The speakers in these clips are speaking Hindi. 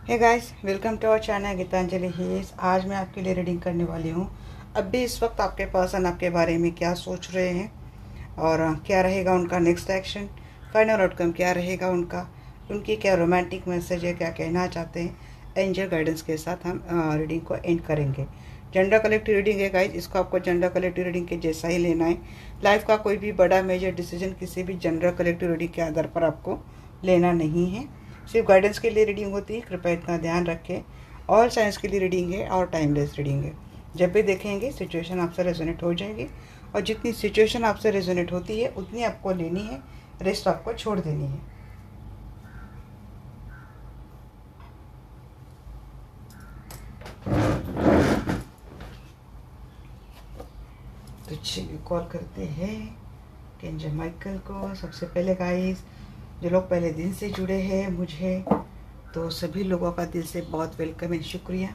Hey guys, welcome to our channel Geetanjali हीस। आज मैं आपके लिए रीडिंग करने वाली हूँ। अब भी इस वक्त आपके पर्सन आपके बारे में क्या सोच रहे हैं और क्या रहेगा उनका नेक्स्ट एक्शन, फाइनल आउटकम क्या रहेगा उनकी क्या रोमांटिक मैसेज है, क्या कहना चाहते हैं। एंजल गाइडेंस के साथ हम रीडिंग को एंड करेंगे। जेंडर कलेक्टिव रीडिंग है गाइस, इसको आपको जेंडर कलेक्टिव रीडिंग के जैसा ही लेना है। लाइफ का कोई भी बड़ा मेजर डिसीजन किसी भी जेंडर कलेक्टिव रीडिंग के आधार पर आपको लेना नहीं है। सिर्फ गाइडेंस के लिए रीडिंग होती है, कृपया इतना ध्यान रखें। ऑल साइंस के लिए रीडिंग है और टाइमलेस रीडिंग है। जब भी देखेंगे सिचुएशन आपसे रेजोनेट हो जाएगी और जितनी सिचुएशन आपसे रेजोनेट होती है उतनी आपको लेनी है, रेस्ट आपको छोड़ देनी है। तो चलिए कॉल करते हैं एंजल माइकल को। सबसे पहले गाइस, जो लोग पहले दिन से जुड़े हैं मुझे, तो सभी लोगों का दिल से बहुत वेलकम एंड शुक्रिया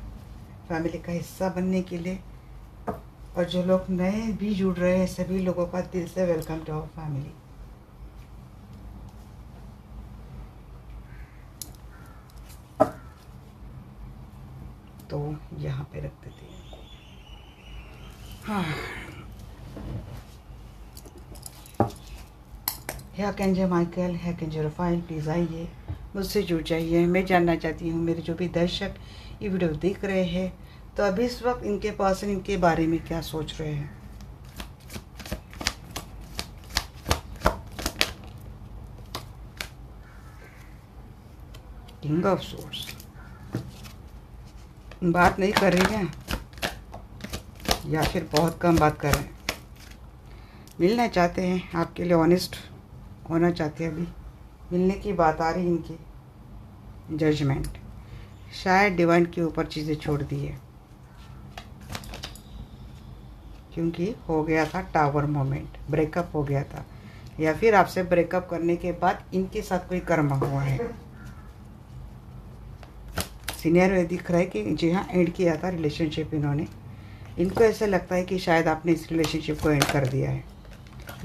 फैमिली का हिस्सा बनने के लिए। और जो लोग नए भी जुड़ रहे हैं सभी लोगों का दिल से वेलकम टू आवर फैमिली। तो यहाँ पे रख देते हैं। हाँ, angel Michael, angel Rafale, please आइए, मुझसे जुड़ जाइए। मैं जानना चाहती हूँ मेरे जो भी दर्शक ये वीडियो देख रहे हैं तो अभी इस वक्त इनके पास इनके बारे में क्या सोच रहे हैं। किंग ऑफ सोर्स, बात नहीं कर रही हैं या फिर बहुत कम बात कर रहे हैं। मिलना चाहते हैं, आपके लिए ऑनेस्ट होना चाहते हैं। अभी मिलने की बात आ रही इनकी। जजमेंट, शायद डिवाइन के ऊपर चीज़ें छोड़ दी है क्योंकि हो गया था टावर मोमेंट, ब्रेकअप हो गया था, या फिर आपसे ब्रेकअप करने के बाद इनके साथ कोई कर्म हुआ है। सिनेरियो दिख रहा है कि जी हाँ, एंड किया था रिलेशनशिप इन्होंने। इनको ऐसा लगता है कि शायद आपने इस रिलेशनशिप को एंड कर दिया है।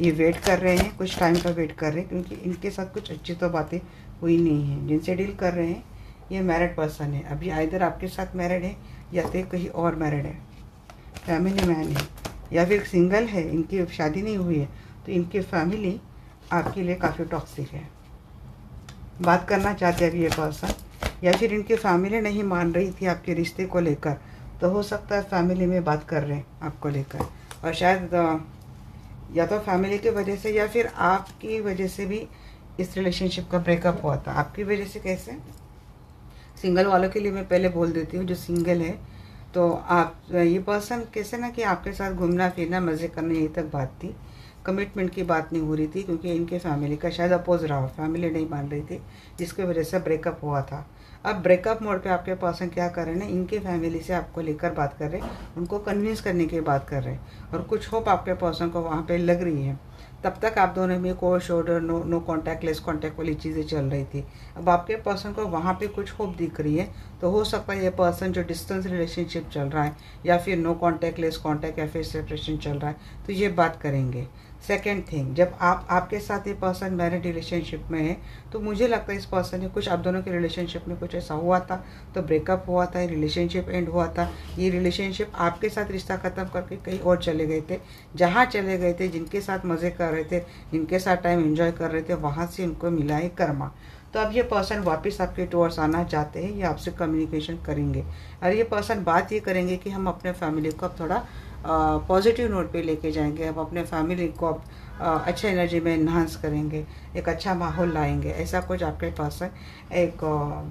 ये वेट कर रहे हैं, कुछ टाइम का वेट कर रहे हैं क्योंकि इनके साथ कुछ अच्छी तो बातें हुई नहीं हैं। जिनसे डील कर रहे हैं ये मैरिड पर्सन है, अभी आइदर आपके साथ मैरिड है या फिर कहीं और मैरिड है, फैमिली मैन है या फिर सिंगल है, इनकी शादी नहीं हुई है। तो इनकी फैमिली आपके लिए काफ़ी टॉक्सिक है। बात करना चाहते हैं अभी ये पर्सन, या फिर इनकी फैमिली नहीं मान रही थी आपके रिश्ते को लेकर, तो हो सकता है फैमिली में बात कर रहे हैं आपको लेकर। और शायद या तो फैमिली की वजह से या फिर आपकी वजह से भी इस रिलेशनशिप का ब्रेकअप हुआ था। आपकी वजह से कैसे? सिंगल वालों के लिए मैं पहले बोल देती हूँ, जो सिंगल है तो आप ये पर्सन कैसे ना कि आपके साथ घूमना फिरना मज़े करना यही तक बात थी, कमिटमेंट की बात नहीं हो रही थी क्योंकि इनके फैमिली का शायद अपोज रहा, फैमिली नहीं मान रही थी जिसकी वजह से ब्रेकअप हुआ था। अब ब्रेकअप मोड पे आपके पर्सन क्या कर रहे हैं ना, इनके फैमिली से आपको लेकर बात कर रहे हैं, उनको कन्विंस करने की बात कर रहे हैं और कुछ होप आपके पर्सन को वहाँ पे लग रही है। तब तक आप दोनों में कोई shoulder no contact, less contact वाली चीज़ें चल रही थी। अब आपके पर्सन को वहाँ पे कुछ होप दिख रही है, तो हो सकता है ये पर्सन जो डिस्टेंस रिलेशनशिप चल रहा है या फिर नो कॉन्टैक्ट, लेस कॉन्टैक्ट या फिर सेपरेशन चल रहा है, तो ये बात करेंगे। सेकेंड थिंग, जब आपके साथ ये पर्सन मैरिड रिलेशनशिप में है तो मुझे लगता है इस पर्सन ने कुछ, आप दोनों के रिलेशनशिप में कुछ ऐसा हुआ था तो ब्रेकअप हुआ था, रिलेशनशिप एंड हुआ था। ये रिलेशनशिप आपके साथ रिश्ता ख़त्म करके कहीं और चले गए थे, जहाँ चले गए थे, जिनके साथ मज़े कर रहे थे, जिनके साथ टाइम एंजॉय कर रहे थे, वहाँ से इनको मिला है कर्मा। तो अब ये पर्सन वापस आपके टूवर्ड्स आना चाहते हैं, ये आपसे कम्युनिकेशन करेंगे और ये पर्सन बात ये करेंगे कि हम अपने फैमिली को अब थोड़ा पॉजिटिव नोट पे लेके जाएंगे, अब अपने फैमिली को अब अच्छे एनर्जी में इन्हांस करेंगे, एक अच्छा माहौल लाएंगे। ऐसा कुछ आपके पास है, एक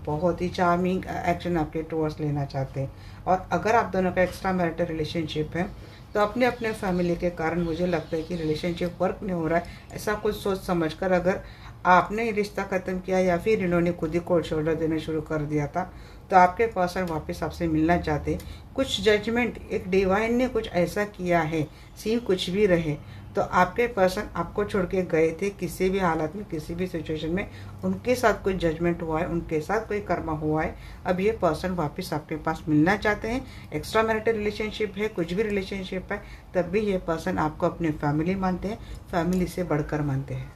बहुत ही चार्मिंग एक्शन आपके टूवर्ड्स लेना चाहते हैं। और अगर आप दोनों का एक्स्ट्रा मैरिटल रिलेशनशिप है तो अपने अपने फैमिली के कारण मुझे लगता है कि रिलेशनशिप वर्क नहीं हो रहा है, ऐसा कुछ सोच समझकर अगर आपने रिश्ता ख़त्म किया या फिर इन्होंने खुद ही कोल्ड शोल्डर देना शुरू कर दिया था, तो आपके पर्सन वापस आपसे मिलना चाहते। कुछ जजमेंट एक डिवाइन ने कुछ ऐसा किया है, सीन कुछ भी रहे, तो आपके पर्सन आपको छोड़ के गए थे किसी भी हालत में, किसी भी सिचुएशन में उनके साथ कोई जजमेंट हुआ है, उनके साथ कोई कर्म हुआ है। अब ये पर्सन वापस आपके पास मिलना चाहते हैं। एक्स्ट्रा मैरिटल रिलेशनशिप है, कुछ भी रिलेशनशिप है, तब भी ये पर्सन आपको अपनी फैमिली मानते हैं, फैमिली से बढ़कर मानते हैं।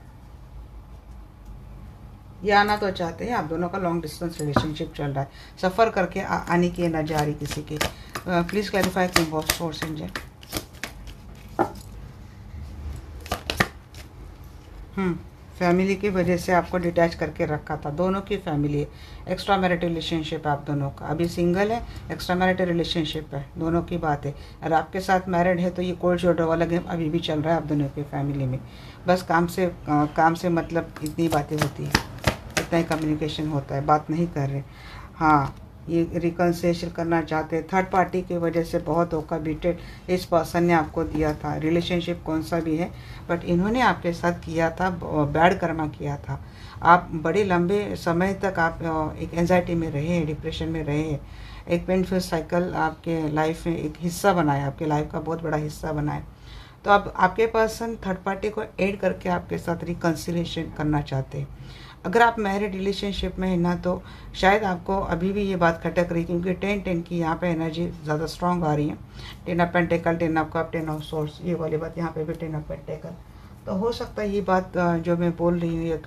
ये आना तो चाहते हैं, आप दोनों का लॉन्ग डिस्टेंस रिलेशनशिप चल रहा है, सफ़र करके आने की एनर्जी आ रही किसी की। Please clarify king of source angel. Family की वजह से आपको डिटैच करके रखा था, दोनों की फैमिली है, एक्स्ट्रा मैरिटल रिलेशनशिप है आप दोनों का, अभी सिंगल है, एक्स्ट्रा मैरिटल रिलेशनशिप है, दोनों की बात है। और आपके साथ मैरिड है तो ये कोल्ड शोल्डर वाला गेम अभी भी चल रहा है आप दोनों की फैमिली में। बस काम से मतलब इतनी बातें होती है, इतना ही कम्युनिकेशन होता है, बात नहीं कर रहे। हाँ, ये रिकन्सिलेशन करना चाहते हैं, थर्ड पार्टी की वजह से बहुत धोखा बीटेड इस पर्सन ने आपको दिया था, रिलेशनशिप कौन सा भी है, बट इन्होंने आपके साथ किया था, बैड कर्मा किया था। आप बड़े लंबे समय तक आप एक एंजाइटी में रहे हैं, डिप्रेशन में रहे हैं, एक पेनफुल साइकिल आपके लाइफ में एक हिस्सा बनाया, आपके लाइफ का बहुत बड़ा हिस्सा बनाया। तो अब आपके पर्सन थर्ड पार्टी को ऐड करके आपके साथ रिकन्सिलेशन करना चाहते हैं। अगर आप मैरिड रिलेशनशिप में है ना, तो शायद आपको अभी भी ये बात खटक रही, क्योंकि 10-10 की यहाँ पे एनर्जी ज़्यादा स्ट्रांग आ रही है। 10 of pentacle, 10 of cup, 10 of source, ये वाली बात यहाँ पे भी 10 ऑफ पेंटिकल। तो हो सकता है ये बात जो मैं बोल रही हूँ, ये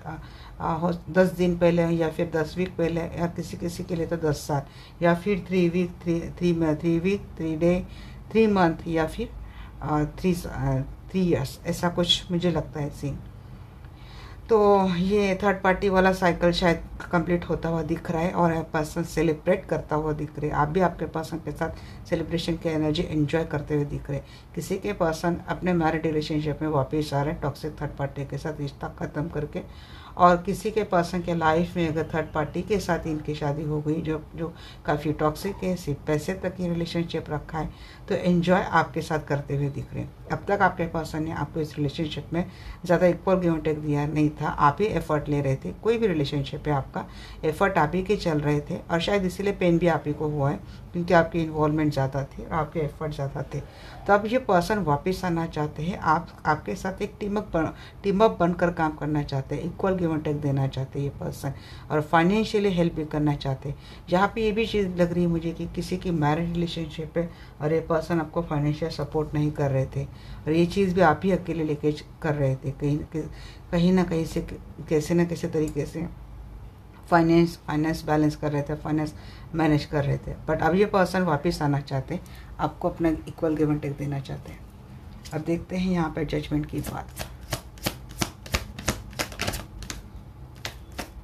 10 दिन पहले या फिर 10 वीक पहले, या किसी किसी के लिए तो 10 साल, या फिर 3 वीक, 3 वीक, 3 डे, 3 मंथ, या फिर 3 ईयर्स, ऐसा कुछ मुझे लगता है सीन। तो ये थर्ड पार्टी वाला साइकिल शायद कंप्लीट होता हुआ दिख रहा है, और पर्सन सेलिब्रेट करता हुआ दिख रहे हैं, आप भी आपके पर्सन के साथ सेलिब्रेशन की एनर्जी एंजॉय करते हुए दिख रहे हैं। किसी के पर्सन अपने मैरिड रिलेशनशिप में वापस आ रहे हैं टॉक्सिक थर्ड पार्टी के साथ रिश्ता ख़त्म करके, और किसी के पर्सन के लाइफ में अगर थर्ड पार्टी के साथ इनकी शादी हो गई जो काफ़ी टॉक्सिक है, सिर्फ पैसे तक की रिलेशनशिप रखा है, तो एंजॉय आपके साथ करते हुए दिख रहे हैं। अब तक आपके पर्सन ने आपको इस रिलेशनशिप में ज़्यादा इक्वल गिव एंड टेक दिया नहीं था, आप ही एफर्ट ले रहे थे, कोई भी रिलेशनशिप है आपका एफर्ट आप ही के चल रहे थे, और शायद इसीलिए पेन भी आप ही को हुआ है, क्योंकि आपकी इन्वॉल्वमेंट ज़्यादा थी और आपके एफर्ट ज़्यादा थे। तो अब ये पर्सन वापस आना चाहते हैं, आपके साथ एक टीम अप बनकर काम करना चाहते हैं, इक्वल गिव एंड टेक देना चाहते हैं ये पर्सन, और फाइनेंशियली हेल्प भी करना चाहते हैं। जहाँ पे ये भी चीज़ लग रही है मुझे कि किसी की मैरिज रिलेशनशिप है और ये पर्सन आपको फाइनेंशियल सपोर्ट नहीं कर रहे थे, और ये चीज़ भी आप ही अकेले लेके कर रहे थे, कहीं ना कहीं से कैसे न कैसे तरीके से फाइनेंस बैलेंस कर रहे थे, फाइनेंस मैनेज कर रहे थे। बट अब ये पर्सन वापस आना चाहते हैं, आपको अपना इक्वल गिव एंड टेक देना चाहते हैं। अब देखते हैं यहाँ पर जजमेंट की बात,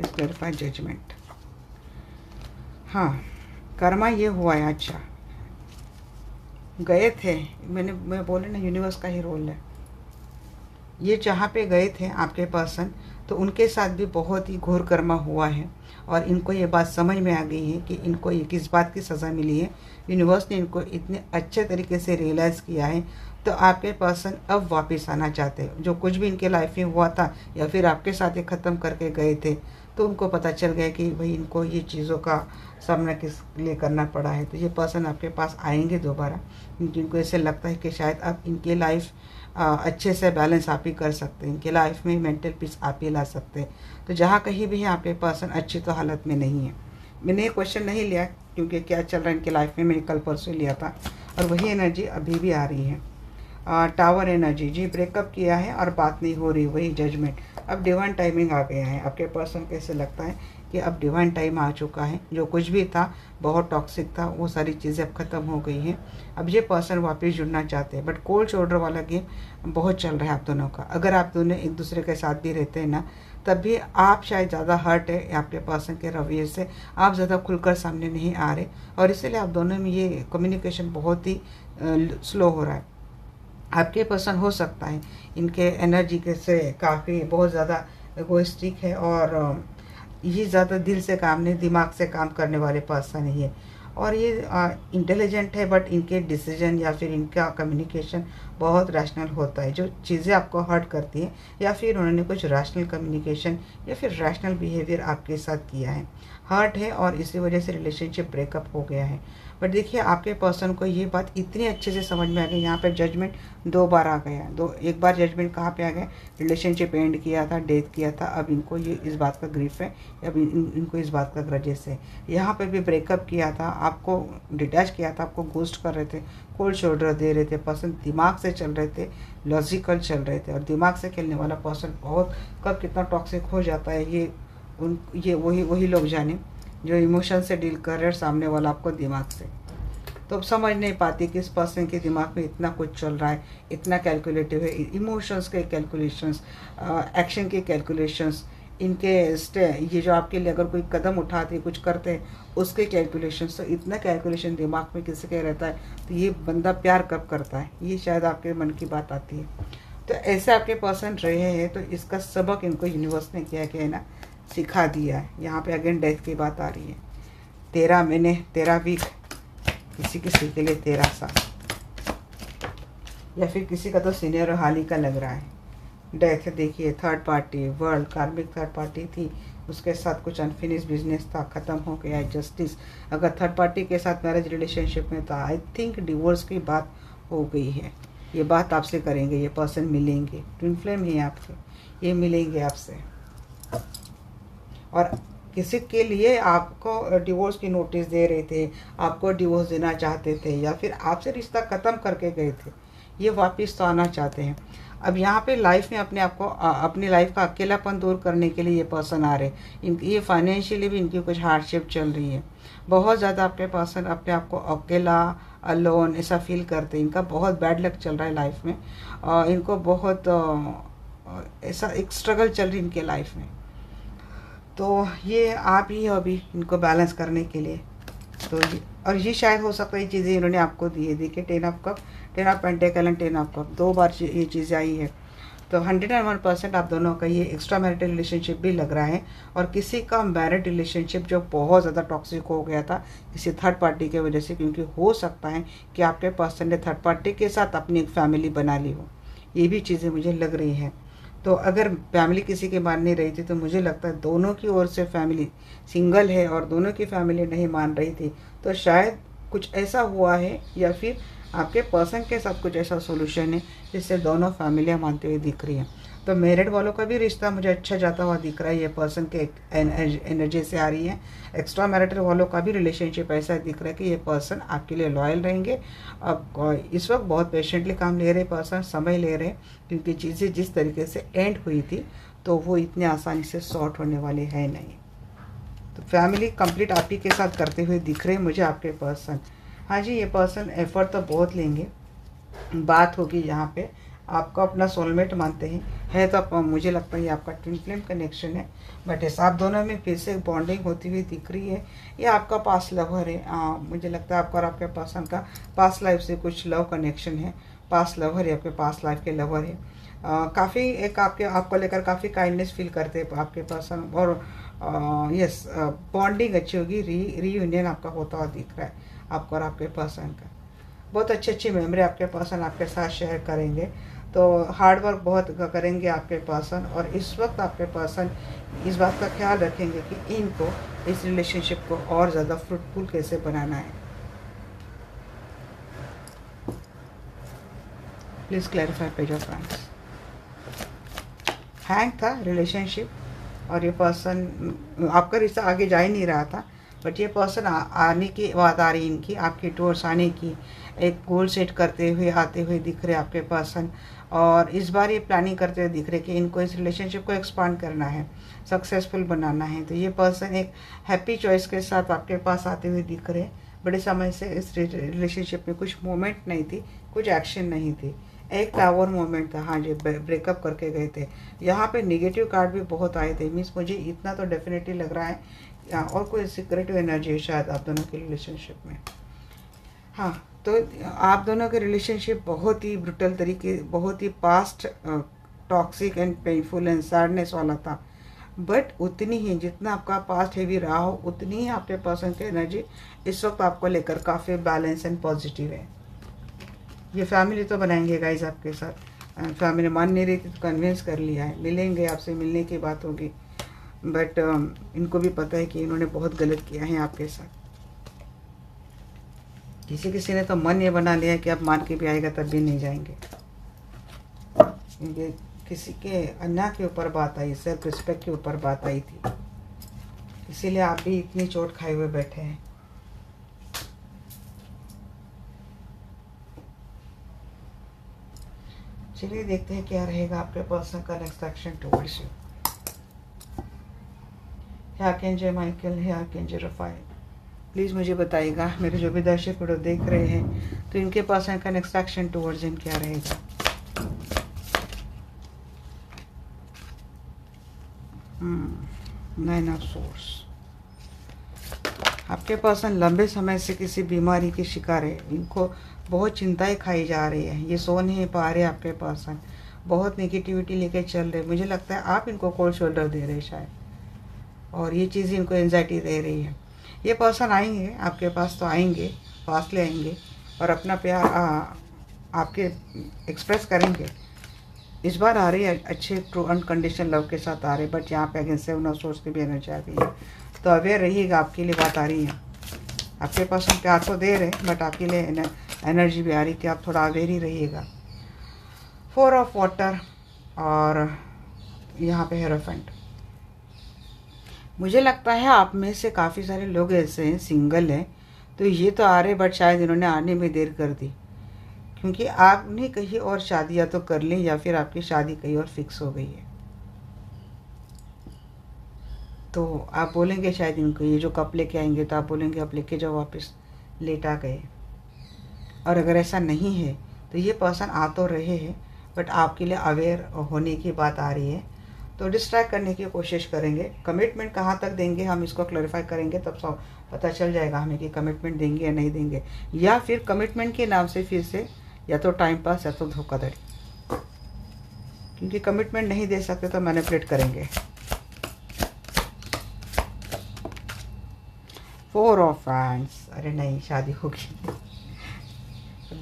क्लैरिफाइड जजमेंट। हाँ, कर्मा ये हुआ है। अच्छा, गए थे, मैं बोले ना, यूनिवर्स का ही रोल है। ये जहाँ पे गए थे आपके पर्सन, तो उनके साथ भी बहुत ही घोर कर्मा हुआ है, और इनको ये बात समझ में आ गई है कि इनको ये किस बात की सज़ा मिली है। यूनिवर्स ने इनको इतने अच्छे तरीके से रियलाइज़ किया है, तो आपके पर्सन अब वापस आना चाहते हैं। जो कुछ भी इनके लाइफ में हुआ था या फिर आपके साथ ये ख़त्म करके गए थे, तो उनको पता चल गया कि भाई इनको ये चीज़ों का सामना किस लिए करना पड़ा है। तो ये पर्सन आपके पास आएंगे दोबारा, क्योंकि इनको ऐसे लगता है कि शायद आप इनके लाइफ अच्छे से बैलेंस आप ही कर सकते हैं, इनके लाइफ में मेंटल पीस आप ही ला सकते हैं। तो जहाँ कहीं भी है आपके पर्सन अच्छी तो हालत में नहीं है। मैंने ये क्वेश्चन नहीं लिया क्योंकि क्या चल रहा है इनके लाइफ में, मैंने कल परसों लिया था, और वही एनर्जी अभी भी आ रही है। टावर एनर्जी, जी ब्रेकअप किया है और बात नहीं हो रही, वही जजमेंट। अब डिवाइन टाइमिंग आ गया है। आपके पर्सन कैसे लगता है कि अब डिवाइन टाइम आ चुका है, जो कुछ भी था बहुत टॉक्सिक था, वो सारी चीज़ें अब ख़त्म हो गई हैं। अब ये पर्सन वापस जुड़ना चाहते हैं, बट कोल्ड शोल्डर वाला गेम बहुत चल रहा है आप दोनों का। अगर आप दोनों एक दूसरे के साथ भी रहते हैं ना, तब भी आप शायद ज़्यादा हर्ट है आपके पर्सन के रवैये से, आप ज़्यादा खुलकर सामने नहीं आ रहे, और इसीलिए आप दोनों में ये कम्युनिकेशन बहुत ही स्लो हो रहा है। आपके पर्सन हो सकता है इनके एनर्जी के से काफ़ी बहुत ज़्यादा एगोइस्टिक है, और ये ज़्यादा दिल से काम नहीं दिमाग से काम करने वाले पर्सन ही है, और ये इंटेलिजेंट है, बट इनके डिसीजन या फिर इनका कम्युनिकेशन बहुत रैशनल होता है। जो चीज़ें आपको हर्ट करती हैं, या फिर उन्होंने कुछ रैशनल कम्युनिकेशन या फिर रैशनल बिहेवियर आपके साथ किया है, हर्ट है, और इसी वजह से रिलेशनशिप ब्रेकअप हो गया है। बट देखिए आपके पर्सन को ये बात इतनी अच्छे से समझ में आ गई। यहाँ पर जजमेंट 2 बार आ गया, एक बार जजमेंट कहाँ पे आ गया, रिलेशनशिप एंड किया था, डेथ किया था, अब इनको ये इस बात का ग्रीफ है, अब इनको इस बात का ग्रजेस है। यहाँ पे भी ब्रेकअप किया था, आपको डिटैच किया था, आपको घोस्ट कर रहे थे, कोल्ड शोल्डर दे रहे थे, पर्सन दिमाग से चल रहे थे, लॉजिकल चल रहे थे, और दिमाग से खेलने वाला पर्सन बहुत कब कितना टॉक्सिक हो जाता है ये उन ये वही वही लोग जाने जो इमोशन से डील कर रहे हैं, सामने वाला आपको दिमाग से। तो अब समझ नहीं पाती कि इस पर्सन के दिमाग में इतना कुछ चल रहा है, इतना कैलकुलेटिव है, इमोशंस के कैलकुलेशंस, एक्शन के कैलकुलेशंस, इनके ये जो आपके लिए अगर कोई कदम उठाते कुछ करते हैं उसके कैलकुलेशंस, तो इतना कैलकुलेशन दिमाग में किसी के रहता है तो ये बंदा प्यार कब करता है, ये शायद आपके मन की बात आती है। तो ऐसे आपके पर्सन रहे हैं, तो इसका सबक इनको यूनिवर्स ने क्या है ना सिखा दिया है। यहाँ पे अगेन डेथ की बात आ रही है। 13 महीने 13 वीक, किसी किसी के लिए 13 साल, या फिर किसी का तो सीनियर हाल ही का लग रहा है। डेथ देखिए, थर्ड पार्टी, वर्ल्ड कार्मिक थर्ड पार्टी थी, उसके साथ कुछ अनफिनिश बिजनेस था, ख़त्म हो गया। जस्टिस, अगर थर्ड पार्टी के साथ मैरिज रिलेशनशिप में था, आई थिंक डिवोर्स की बात हो गई है। ये बात आपसे करेंगे, ये पर्सन मिलेंगे, ट्विन फ्लेम ही आपके, ये मिलेंगे आपसे। और किसी के लिए आपको डिवोर्स की नोटिस दे रहे थे, आपको डिवोर्स देना चाहते थे, या फिर आपसे रिश्ता ख़त्म करके गए थे, ये वापस तो आना चाहते हैं। अब यहाँ पे लाइफ में अपने आप को अपनी लाइफ का अकेलापन दूर करने के लिए ये पर्सन आ रहे। ये फाइनेंशियली भी इनकी कुछ हार्डशिप चल रही है, बहुत ज़्यादा आपके पर्सन अपने आप को अकेला अलोन ऐसा फील करते हैं। इनका बहुत बैड लक चल रहा है लाइफ में, इनको बहुत ऐसा एक स्ट्रगल चल रही है इनके लाइफ में। तो ये आप ही हो अभी इनको बैलेंस करने के लिए। तो और ये शायद हो सकता है ये चीज़ें इन्होंने आपको दी है। देखिए 10 of cup, 10 of pentacle and 10 of cup, 2 बार ये चीज़ें आई है। तो 101% आप दोनों का ये एक्स्ट्रा मैरिटल रिलेशनशिप भी लग रहा है, और किसी का मैरिड रिलेशनशिप जो बहुत ज़्यादा टॉक्सिक हो गया था किसी थर्ड पार्टी की वजह से, क्योंकि हो सकता है कि आपके पर्सन ने थर्ड पार्टी के साथ अपनी एक फैमिली बना ली हो, ये भी चीज़ें मुझे लग रही हैं। तो अगर फैमिली किसी की मान नहीं रही थी तो मुझे लगता है दोनों की ओर से फैमिली सिंगल है और दोनों की फैमिली नहीं मान रही थी, तो शायद कुछ ऐसा हुआ है, या फिर आपके पर्सन के साथ कुछ ऐसा सॉल्यूशन है जिससे दोनों फैमिलियाँ मानते हुए दिख रही हैं। तो मैरिड वालों का भी रिश्ता मुझे अच्छा जाता हुआ दिख रहा है, ये पर्सन के एनर्जी से आ रही है। एक्स्ट्रा मैरिटल वालों का भी रिलेशनशिप ऐसा दिख रहा है कि ये पर्सन आपके लिए लॉयल रहेंगे। अब इस वक्त बहुत पेशेंटली काम ले रहे पर्सन, समय ले रहे, क्योंकि चीज़ें जिस तरीके से एंड हुई थी तो वो इतने आसानी से सॉर्ट होने वाली है नहीं। तो फैमिली कंप्लीट आप ही के साथ करते हुए दिख रहे हैं मुझे आपके पर्सन। हाँ जी, ये पर्सन एफर्ट तो बहुत लेंगे, बात होगी यहाँ पे, आपको अपना सोलमेट मानते हैं, है तो मुझे लगता है ये आपका ट्विन फ्लेम कनेक्शन है। बट इस आप दोनों में फिर से बॉन्डिंग होती हुई दिख रही है। ये आपका पास्ट लवर है, मुझे लगता है आपका और आपके पर्सन का पास्ट लाइफ से कुछ लव कनेक्शन है, पास्ट लवर है, आपके पास्ट लाइफ के लवर है। काफ़ी एक आपको लेकर काफ़ी काइंडनेस फील करते हैं आपके पर्सन, और यस बॉन्डिंग अच्छी होगी, रीयूनियन आपका होता हुआ दिख रहा है आपको और आपके पर्सन का। बहुत अच्छी अच्छी मेमोरी आपके पर्सन आपके साथ शेयर करेंगे। तो हार्ड वर्क बहुत करेंगे आपके पर्सन, और इस वक्त आपके पर्सन इस बात का ख्याल रखेंगे कि इनको इस रिलेशनशिप को और ज़्यादा फ्रूटफुल कैसे बनाना है। Please clarify page of friends. Hang था रिलेशनशिप, और ये पर्सन आपका रिश्ता आगे जा ही नहीं रहा था, बट ये पर्सन आने की बात आ रही इनकी, आपकी टूर्स आने की, एक गोल सेट करते हुए आते हुए दिख रहे आपके पर्सन। और इस बार ये प्लानिंग करते हुए दिख रहे कि इनको इस रिलेशनशिप को एक्सपांड करना है, सक्सेसफुल बनाना है। तो ये पर्सन एक हैप्पी चॉइस के साथ आपके पास आते हुए दिख रहे। बड़े समय से इस रिलेशनशिप में कुछ मोमेंट नहीं थी, कुछ एक्शन नहीं थी, एक टावर मोमेंट था। हाँ जी, ब्रेकअप करके गए थे। यहाँ पे नेगेटिव कार्ड भी बहुत आए थे, मीन्स मुझे इतना तो डेफिनेटली लग रहा है और कोई सीक्रेटिव एनर्जी है शायद आप दोनों के रिलेशनशिप में। हाँ, तो आप दोनों के रिलेशनशिप बहुत ही ब्रुटल तरीके, बहुत ही past toxic and painful and sadness वाला था। बट उतनी ही जितना आपका पास्ट हैवी रहा हो, उतनी ही आपके पर्सन की एनर्जी इस वक्त आपको लेकर काफ़ी बैलेंस एंड पॉजिटिव है। ये फैमिली तो बनाएंगे गाइज आपके साथ। फैमिली मान नहीं रही थी तो कन्विंस कर लिया है, मिलेंगे, आपसे मिलने की बात होगी। बट इनको भी पता है कि इन्होंने बहुत गलत किया है आपके साथ। किसी ने तो मन ये बना लिया है कि अब मान के भी आएगा तब भी नहीं जाएंगे, क्योंकि किसी के अन्ना के ऊपर बात आई, सेल्फ रिस्पेक्ट के ऊपर बात आई थी, इसीलिए आप भी इतनी चोट खाए हुए बैठे हैं। चलिए देखते हैं क्या रहेगा आपके पर्सन का नेक्स्ट एक्शन टुवर्ड्स यू। है आर्कएंजल माइकल, है आर्कएंजल रफाएल। प्लीज़ मुझे बताइएगा, मेरे जो भी दर्शक वीडियो देख रहे हैं, तो इनके पास इनका नेक्स्ट एक्शन टुवर्ड्स इन क्या रहेगा। Nine of source. आपके पर्सन लंबे समय से किसी बीमारी के शिकार है, इनको बहुत चिंताएं खाई जा रही है, ये सो नहीं पा रहे। आपके पर्सन बहुत नेगेटिविटी लेके चल रहे, मुझे लगता है आप इनको कोल्ड शोल्डर दे रहे शायद, और ये चीज़ इनको एंजाइटी दे रही है। ये पर्सन आएंगे आपके पास, तो आएंगे, फासले आएंगे और अपना प्यार आपके एक्सप्रेस करेंगे। इस बार आ रही है अच्छे ट्रू अनकंडीशनल लव के साथ आ रहे, बट यहाँ पे अगेंस्ट 7 ऑफ सोर्स की भी एनर्जी आ गई है, तो अवेयर रहिएगा। आपके लिए बात आ रही है, आपके पास हम प्यार तो दे रहे, बट आपके लिए एनर्जी भी आ रही कि आप थोड़ा अवेयर ही रहिएगा। 4 ऑफ वाटर और यहाँ पे हेरोफेंट। मुझे लगता है आप में से काफ़ी सारे लोग ऐसे हैं, सिंगल हैं, तो ये तो आ रहे, बट शायद इन्होंने आने में देर कर दी, क्योंकि आपने कहीं और शादी या तो कर ली या फिर आपकी शादी कहीं और फिक्स हो गई है। तो आप बोलेंगे शायद इनको, ये जो कप लेके आएंगे तो आप बोलेंगे आप लेके जाओ वापस, लेट आ गए। और अगर ऐसा नहीं है तो ये पर्सन आ तो रहे हैं, बट आपके लिए अवेयर होने की बात आ रही है, तो डिस्ट्रैक्ट करने की कोशिश करेंगे। कमिटमेंट कहाँ तक देंगे हम इसको क्लैरिफाई करेंगे, तब सब पता चल जाएगा हमें कि कमिटमेंट देंगे या नहीं देंगे, या फिर कमिटमेंट के नाम से फिर से या तो टाइम पास या तो धोखाधड़ी, क्योंकि कमिटमेंट नहीं दे सकते तो मैनिपुलेट करेंगे। 4 ऑफ वैंड्स, अरे नहीं शादी होगी।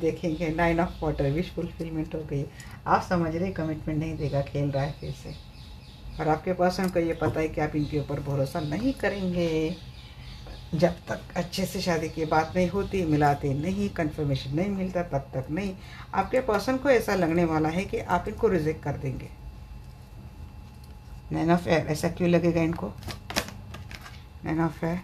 देखेंगे 9 ऑफ वाटर, विश फुलफिलमेंट हो गई। आप समझ रहे कमिटमेंट नहीं देगा, खेल रहा है फिर से, और आपके पर्सन को ये पता है कि आप इनके ऊपर भरोसा नहीं करेंगे। जब तक अच्छे से शादी की बात नहीं होती, मिलाते नहीं, कंफर्मेशन नहीं मिलता, तब तक नहीं। आपके पर्सन को ऐसा लगने वाला है कि आप इनको रिजेक्ट कर देंगे। 9 ऑफ एयर, ऐसा क्यों लगेगा इनको? 9 ऑफ एयर,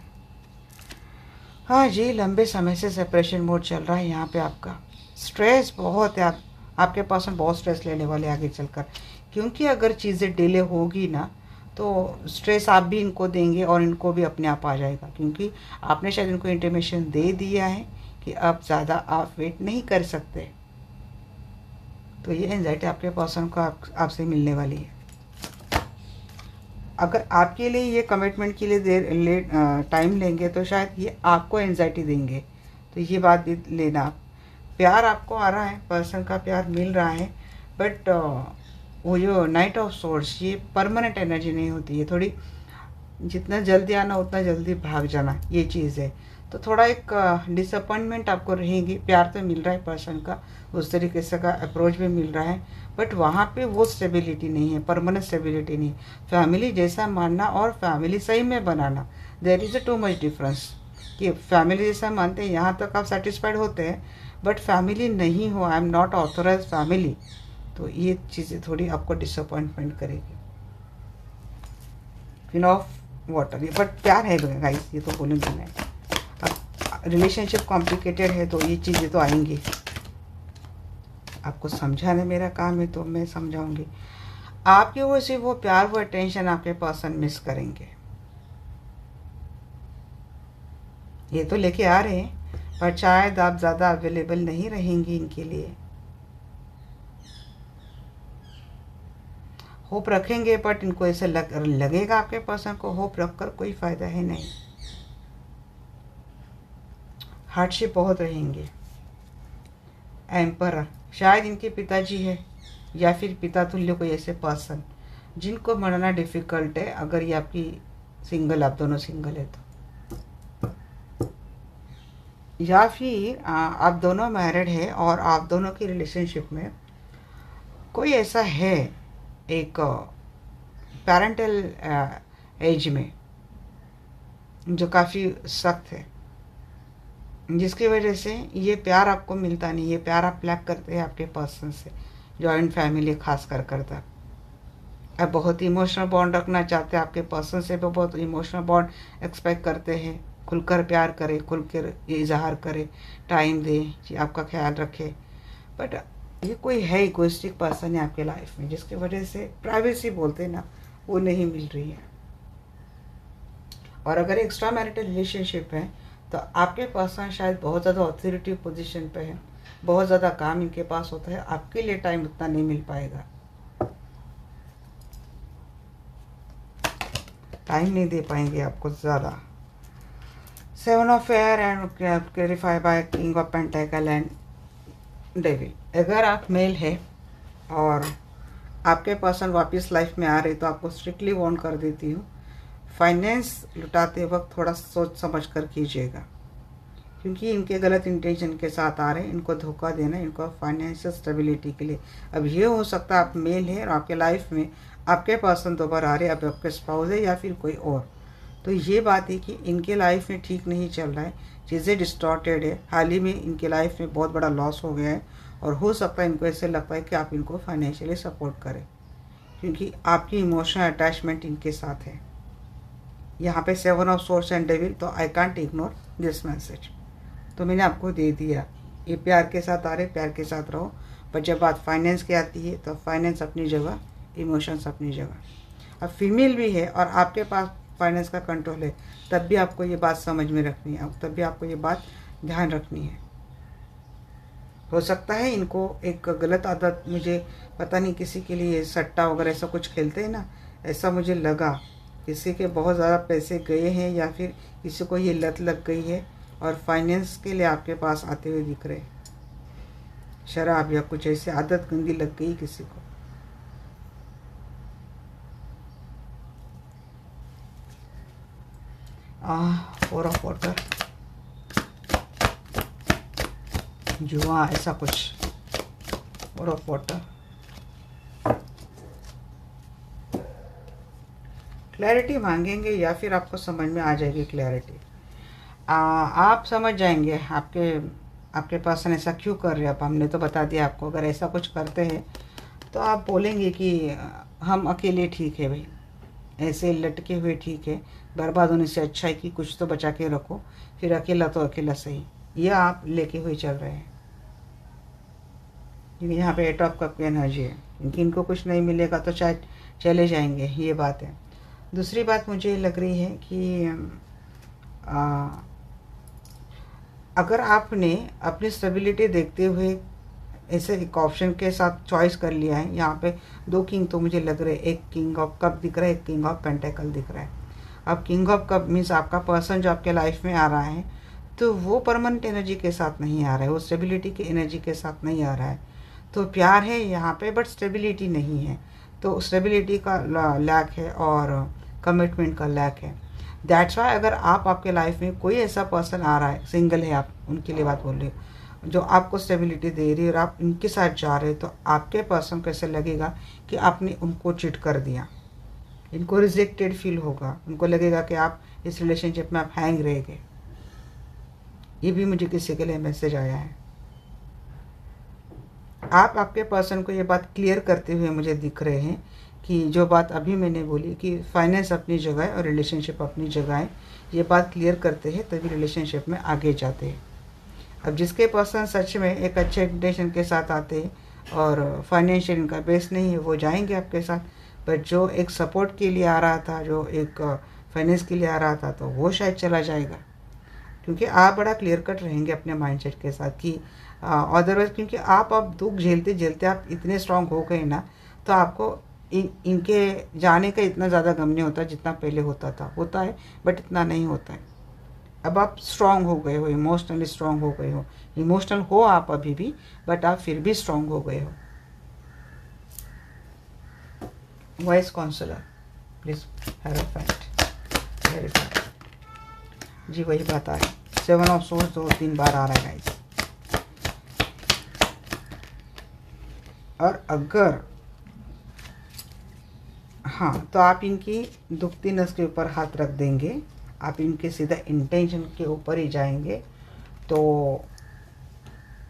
हाँ जी, लंबे समय से सेपरेशन मोड चल रहा है यहाँ पे। आपका स्ट्रेस बहुत है, आपके पर्सन बहुत स्ट्रेस लेने वाले आगे चलकर, क्योंकि अगर चीज़ें डिले होगी ना तो स्ट्रेस आप भी इनको देंगे और इनको भी अपने आप आ जाएगा, क्योंकि आपने शायद इनको इंटीमेशन दे दिया है कि अब ज़्यादा आप वेट नहीं कर सकते। तो ये एंजाइटी आपके पर्सन को आपसे मिलने वाली है। अगर आपके लिए ये कमिटमेंट के लिए टाइम लेंगे तो शायद ये आपको एंजाइटी देंगे, तो ये बात भी लेना। प्यार आपको आ रहा है, पर्सन का प्यार मिल रहा है, बट वो जो नाइट ऑफ सोर्स, ये परमानेंट एनर्जी नहीं होती है, थोड़ी जितना जल्दी आना उतना जल्दी भाग जाना, ये चीज़ है। तो थोड़ा एक डिसअपॉइंटमेंट आपको रहेगी। प्यार तो मिल रहा है पर्सन का, उस तरीके से का अप्रोच भी मिल रहा है, बट वहाँ पे वो स्टेबिलिटी नहीं है, परमानेंट स्टेबिलिटी नहीं। फैमिली जैसा मानना और फैमिली सही में बनाना, there is a too much difference. कि फैमिली जैसा मानते हैं यहाँ तक आप सेटिस्फाइड होते हैं, बट फैमिली नहीं हो, I am not authorize family, तो ये चीज़ें थोड़ी आपको डिसअपॉइंटमेंट करेगी। क्वीन ऑफ वाटर, बट प्यार है गाइस, ये तो बोलूँगी मैं। अब रिलेशनशिप कॉम्प्लिकेटेड है तो ये चीज़ें तो आएंगी, आपको समझाना मेरा काम है, तो मैं समझाऊंगी। आपकी वजह से वो प्यार, वो अटेंशन आपके पर्सन मिस करेंगे। ये तो लेके आ रहे हैं, पर शायद आप ज़्यादा अवेलेबल नहीं रहेंगी इनके लिए। होप रखेंगे, बट इनको ऐसे लगेगा आपके पर्सन को होप रखकर कोई फ़ायदा है नहीं। हार्डशिप बहुत रहेंगे। एम्परर, शायद इनके पिताजी है या फिर पिता तुल्य कोई ऐसे पर्सन जिनको मनाना डिफ़िकल्ट है, अगर ये आपकी सिंगल, आप दोनों सिंगल है तो, या फिर आप दोनों मैरिड है और आप दोनों की रिलेशनशिप में कोई ऐसा है एक पेरेंटल एज में जो काफ़ी सख्त है, जिसकी वजह से ये प्यार आपको मिलता नहीं। ये प्यार आप लैक करते हैं आपके पर्सन से, जॉइंट फैमिली खास कर करता। अब बहुत इमोशनल बॉन्ड रखना चाहते हैं, आपके पर्सन से भी बहुत इमोशनल बॉन्ड एक्सपेक्ट करते हैं, खुलकर प्यार करे, खुलकर इजहार करे, टाइम दे, आपका ख्याल रखे। बट ये कोई है इगोइस्टिक पर्सन है आपके लाइफ में, जिसकी वजह से प्राइवेसी बोलते हैं ना, वो नहीं मिल रही है। और अगर एक्स्ट्रा मैरिटल रिलेशनशिप है तो आपके पर्सन शायद बहुत ज़्यादा ऑथोरिटी पोजीशन पे है, बहुत ज़्यादा काम इनके पास होता है, आपके लिए टाइम उतना नहीं मिल पाएगा, टाइम नहीं दे पाएंगे आपको ज़्यादा। 7 of air and clarify by king of pentacle and devil. अगर आप मेल है और आपके पर्सन वापस लाइफ में आ रहे तो आपको स्ट्रिक्टली वार्न कर देती हूँ, फाइनेंस लुटाते वक्त थोड़ा सोच समझ कर कीजिएगा, क्योंकि इनके गलत इंटेंशन के साथ आ रहे हैं, इनको धोखा देना, इनको फाइनेंशियल स्टेबिलिटी के लिए। अब ये हो सकता है आप मेल है और आपके लाइफ में आपके पर्सन दोबारा आ रहे, अब आपके स्पाउस है या फिर कोई और, तो ये बात है कि इनके लाइफ में ठीक नहीं चल रहा है, चीज़ें डिस्टॉर्टेड है, हाल ही में इनके लाइफ में बहुत बड़ा लॉस हो गया है और हो सकता है इनको ऐसे लगता है कि आप इनको फाइनेंशियली सपोर्ट करें, क्योंकि आपकी इमोशनल अटैचमेंट इनके साथ है। यहाँ पे 7 ऑफ सोर्स एंड डेविल, तो I can't ignore this message, तो मैंने आपको दे दिया। ये प्यार के साथ आ रहे, प्यार के साथ रहो, पर जब बात फाइनेंस की आती है तो फाइनेंस अपनी जगह, इमोशंस अपनी जगह। अब फीमेल भी है और आपके पास फाइनेंस का कंट्रोल है, तब भी आपको ये बात समझ में रखनी है, तब भी आपको ये बात ध्यान रखनी है। हो सकता है इनको एक गलत आदत, मुझे पता नहीं, किसी के लिए सट्टा वगैरह ऐसा कुछ खेलते हैं ना, ऐसा मुझे लगा, किसी के बहुत ज़्यादा पैसे गए हैं या फिर किसी को ये लत लग गई है और फाइनेंस के लिए आपके पास आते हुए दिख रहे, शराब या कुछ ऐसी आदत गंदी लग गई किसी को। फोर ऑफ वाटर, जुआ ऐसा कुछ, फोर ऑफ वाटर। क्लैरिटी मांगेंगे या फिर आपको समझ में आ जाएगी क्लैरिटी, आप समझ जाएंगे आपके पास ऐसा क्यों कर रहे हैं। अब हमने तो बता दिया आपको, अगर ऐसा कुछ करते हैं तो आप बोलेंगे कि हम अकेले ठीक है भाई, ऐसे लटके हुए ठीक है, बर्बाद होने से अच्छा है कि कुछ तो बचा के रखो, फिर अकेला तो अकेला सही, ये आप लेके हुए चल रहे हैं। क्योंकि यहाँ पे 8 ऑफ कप की एनर्जी है, क्योंकि इनको कुछ नहीं मिलेगा तो शायद चले जाएंगे, ये बात है। दूसरी बात मुझे लग रही है कि अगर आपने अपनी स्टेबिलिटी देखते हुए ऐसे एक ऑप्शन के साथ चॉइस कर लिया है, यहाँ पे 2 किंग तो मुझे लग रहे हैं, एक किंग ऑफ कप दिख रहा है, एक किंग ऑफ पेंटेकल दिख रहा है। अब किंग ऑफ कप मीन्स आपका पर्सन जो आपके लाइफ में आ रहा है तो वो परमानेंट एनर्जी के साथ नहीं आ रहा है, वो स्टेबिलिटी की एनर्जी के साथ नहीं आ रहा है। तो प्यार है यहाँ पे बट स्टेबिलिटी नहीं है, तो स्टेबिलिटी का लैक है और कमिटमेंट का लैक है। दैट्स वाई अगर आपके लाइफ में कोई ऐसा पर्सन आ रहा है, सिंगल है आप, उनके लिए बात बोल रही हूँ, जो आपको स्टेबिलिटी दे रही है और आप इनके साथ जा रहे हो, तो आपके पर्सन को ऐसे लगेगा कि आपने उनको चिट कर दिया, इनको रिजेक्टेड फील होगा, उनको लगेगा कि आप इस रिलेशनशिप में आप हैंग रह गए। ये भी मुझे किसी के लिए मैसेज आया है। आप आपके पर्सन को ये बात क्लियर करते हुए मुझे दिख रहे हैं कि जो बात अभी मैंने बोली कि फाइनेंस अपनी जगह है और रिलेशनशिप अपनी जगह है, ये बात क्लियर करते हैं तभी रिलेशनशिप में आगे जाते हैं। अब जिसके पर्सन सच में एक अच्छे इंटेंशन के साथ आते हैं और फाइनेंशियल इनका बेस नहीं है, वो जाएंगे आपके साथ, पर जो एक सपोर्ट के लिए आ रहा था, जो एक फाइनेंस के लिए आ रहा था, तो वो शायद चला जाएगा, क्योंकि आप बड़ा क्लियर कट रहेंगे अपने माइंडसेट के साथ कि अदरवाइज, क्योंकि आप अब दुख झेलते झेलते आप इतने स्ट्रांग हो गए ना, तो आपको इनके जाने का इतना ज़्यादा गम नहीं होता जितना पहले होता है बट इतना नहीं होता है। अब आप स्ट्रांग हो गए हो, इमोशनली स्ट्रांग हो गए हो, इमोशनल हो आप अभी भी, बट आप फिर भी स्ट्रांग हो गए हो। वॉइस काउंसलर प्लीज जी, वही बात आ रही, 7 ऑफ सोर्स 2-3 बार आ रहा है गाइस। और अगर हाँ, तो आप इनकी दुखती नस के ऊपर हाथ रख देंगे, आप इनके सीधा इंटेंशन के ऊपर ही जाएंगे, तो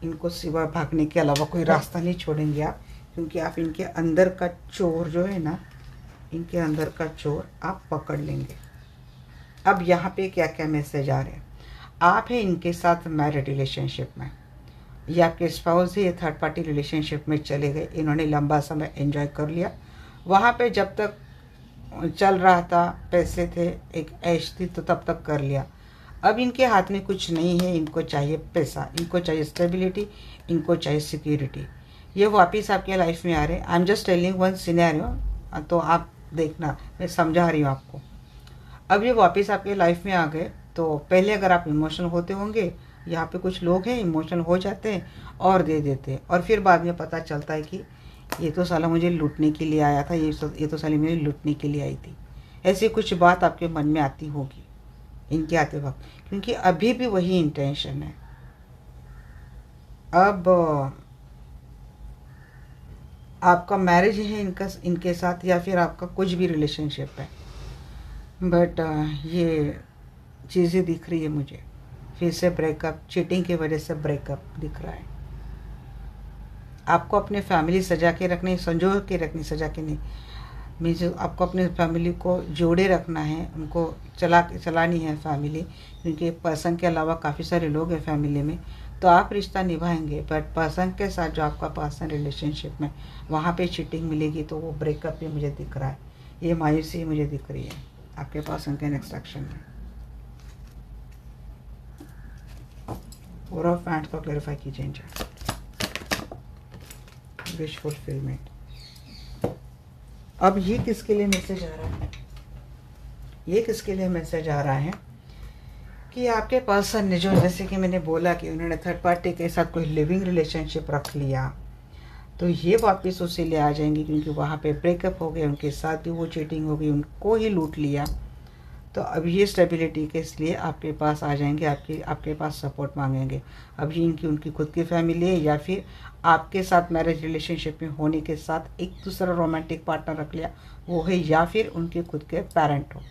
इनको सिवा भागने के अलावा कोई रास्ता नहीं छोड़ेंगे आप, क्योंकि आप इनके अंदर का चोर जो है ना, इनके अंदर का चोर आप पकड़ लेंगे। अब यहाँ पे क्या क्या मैसेज आ रहे हैं, आप हैं इनके साथ मैरिड रिलेशनशिप में, ये आपके स्पाउस है, ये थर्ड पार्टी रिलेशनशिप में चले गए, इन्होंने लंबा समय एंजॉय कर लिया, वहाँ पे जब तक चल रहा था, पैसे थे, एक ऐश थी, तो तब तक कर लिया। अब इनके हाथ में कुछ नहीं है, इनको चाहिए पैसा, इनको चाहिए स्टेबिलिटी, इनको चाहिए सिक्योरिटी। ये वापस आपके लाइफ में आ रहे हैं। I am just telling one scenario, तो आप देखना, मैं समझा रही हूँ आपको। अब ये वापस आपके लाइफ में आ गए, तो पहले अगर आप इमोशनल होते होंगे, यहाँ पे कुछ लोग हैं इमोशनल हो जाते हैं और दे देते हैं, और फिर बाद में पता चलता है कि ये तो साला मुझे लूटने के लिए आया था, ये तो साली मुझे लूटने के लिए आई थी। ऐसी कुछ बात आपके मन में आती होगी इनके आते वक्त, क्योंकि अभी भी वही इंटेंशन है। अब आपका मैरिज है इनके साथ, या फिर आपका कुछ भी रिलेशनशिप है, बट ये चीज़ें दिख रही है मुझे। फिर से ब्रेकअप, चीटिंग की वजह से ब्रेकअप दिख रहा है। आपको अपने फैमिली सजा के रखनी, संजो के रखनी, सजा के नहीं, मीन्स आपको अपने फैमिली को जोड़े रखना है, उनको चलानी है फैमिली, क्योंकि पर्सन के अलावा काफ़ी सारे लोग हैं फैमिली में। तो आप रिश्ता निभाएंगे, बट पर्सन के साथ जो आपका पर्सन रिलेशनशिप में, वहाँ पे चीटिंग मिलेगी, तो वो ब्रेकअप भी मुझे दिख रहा है। ये मायूसी मुझे दिख रही है आपके पर्सन के नेक्स्ट एक्शन में। फोर ऑफ हैंड्स को क्लैरिफाई कीजिए इनसे। Wish fulfilment. अब ये किसके लिए मैसेज आ रहा है? ये किसके लिए मैसेज आ रहा है कि आपके पर्सन ने, जो जैसे कि मैंने बोला कि उन्होंने थर्ड पार्टी के साथ कोई लिविंग रिलेशनशिप रख लिया, तो ये वापस उसे ले आ जाएंगे, क्योंकि वहाँ पे ब्रेकअप हो गया, उनके साथ भी वो चीटिंग हो गई, उनको ही लूट लिया। तो अब ये स्टेबिलिटी के इसलिए आपके पास आ जाएंगे, आपके पास सपोर्ट मांगेंगे। अभी इनकी उनकी खुद की फैमिली है, या फिर आपके साथ मैरिज रिलेशनशिप में होने के साथ एक दूसरा रोमांटिक पार्टनर रख लिया, वो है, या फिर उनके खुद के पेरेंट हो।